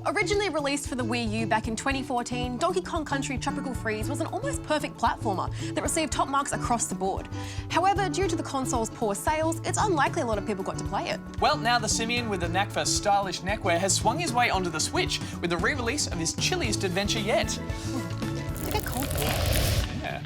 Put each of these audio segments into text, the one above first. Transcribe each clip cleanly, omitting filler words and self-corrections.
Originally released for the Wii U back in 2014, Donkey Kong Country Tropical Freeze was an almost perfect platformer that received top marks across the board. However, due to the console's poor sales, it's unlikely a lot of people got to play it. Well, now the simian with a knack for stylish neckwear has swung his way onto the Switch with the re-release of his chilliest adventure yet. It's a bit cold. Yeah.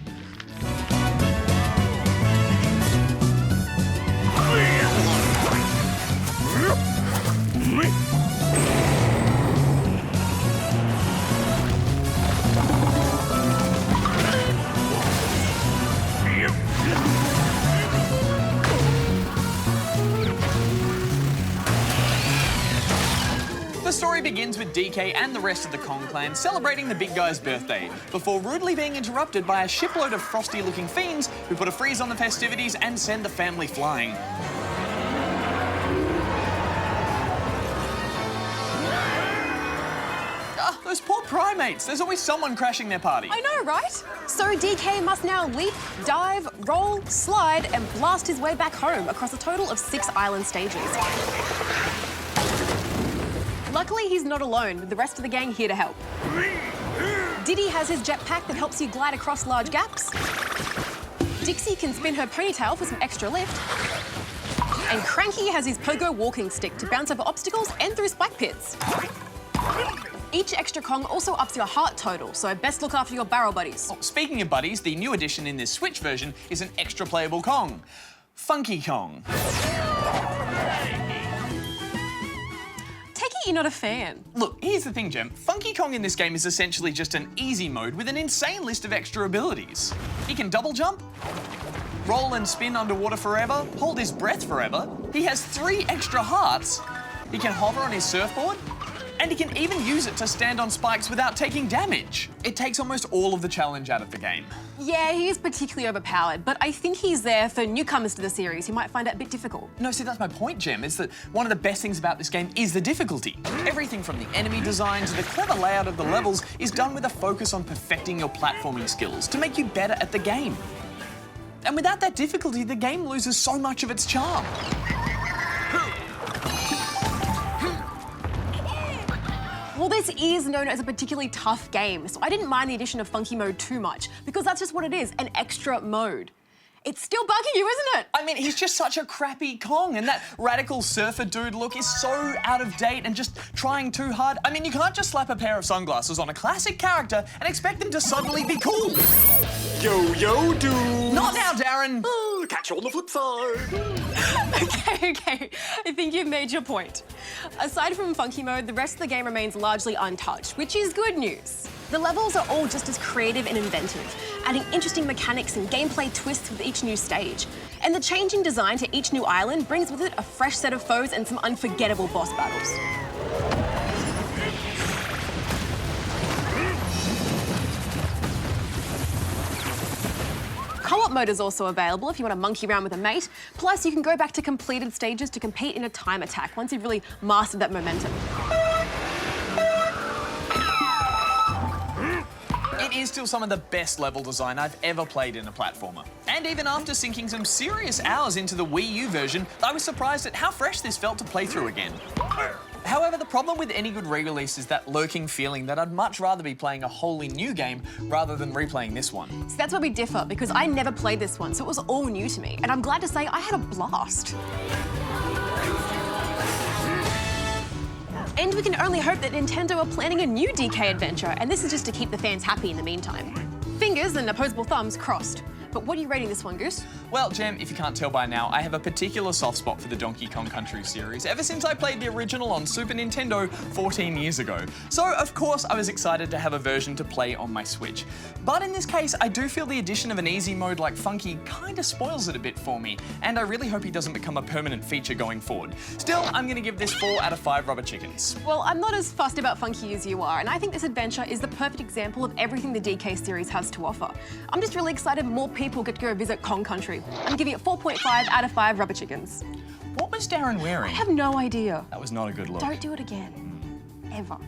The story begins with DK and the rest of the Kong clan celebrating the big guy's birthday, before rudely being interrupted by a shipload of frosty-looking fiends who put a freeze on the festivities and send the family flying. Ah, those poor primates. There's always someone crashing their party. I know, right? So DK must now leap, dive, roll, slide, and blast his way back home across a total of 6 island stages. Luckily, he's not alone, with the rest of the gang here to help. Diddy has his jetpack that helps you glide across large gaps. Dixie can spin her ponytail for some extra lift. And Cranky has his pogo walking stick to bounce over obstacles and through spike pits. Each extra Kong also ups your heart total, so best look after your barrel buddies. Oh, speaking of buddies, the new addition in this Switch version is an extra playable Kong. Funky Kong. You're not a fan. Look, here's the thing, Gem. Funky Kong in this game is essentially just an easy mode with an insane list of extra abilities. He can double jump, roll and spin underwater forever, hold his breath forever. He has 3 extra hearts. He can hover on his surfboard, and he can even use it to stand on spikes without taking damage. It takes almost all of the challenge out of the game. Yeah, he is particularly overpowered, but I think he's there for newcomers to the series who might find it a bit difficult. No, see, that's my point, Gem, is that one of the best things about this game is the difficulty. Everything from the enemy design to the clever layout of the levels is done with a focus on perfecting your platforming skills to make you better at the game. And without that difficulty, the game loses so much of its charm. Well, this is known as a particularly tough game, so I didn't mind the addition of Funky Mode too much, because that's just what it is, an extra mode. It's still bugging you, isn't it? I mean, he's just such a crappy Kong, and that radical surfer dude look is so out of date and just trying too hard. I mean, you can't just slap a pair of sunglasses on a classic character and expect them to suddenly be cool. Yo, dude! Not now, Darren! Catch you on the flip side! Okay, I think you've made your point. Aside from Funky Mode, the rest of the game remains largely untouched, which is good news. The levels are all just as creative and inventive, adding interesting mechanics and gameplay twists with each new stage. And the changing design to each new island brings with it a fresh set of foes and some unforgettable boss battles. Co-op mode is also available if you want to monkey around with a mate. Plus, you can go back to completed stages to compete in a time attack once you've really mastered that momentum. It is still some of the best level design I've ever played in a platformer. And even after sinking some serious hours into the Wii U version, I was surprised at how fresh this felt to play through again. However, the problem with any good re-release is that lurking feeling that I'd much rather be playing a wholly new game rather than replaying this one. So that's where we differ, because I never played this one, so it was all new to me. And I'm glad to say I had a blast. And we can only hope that Nintendo are planning a new DK adventure, and this is just to keep the fans happy in the meantime. Fingers and opposable thumbs crossed. But what are you rating this one, Goose? Well, Gem, if you can't tell by now, I have a particular soft spot for the Donkey Kong Country series ever since I played the original on Super Nintendo 14 years ago. So, of course, I was excited to have a version to play on my Switch. But in this case, I do feel the addition of an easy mode like Funky kinda spoils it a bit for me, and I really hope he doesn't become a permanent feature going forward. Still, I'm gonna give this 4 out of 5 rubber chickens. Well, I'm not as fussed about Funky as you are, and I think this adventure is the perfect example of everything the DK series has to offer. I'm just really excited more people get to go visit Kong Country. I'm giving it 4.5 out of 5 rubber chickens. What was Darren wearing? I have no idea. That was not a good look. Don't do it again. Ever.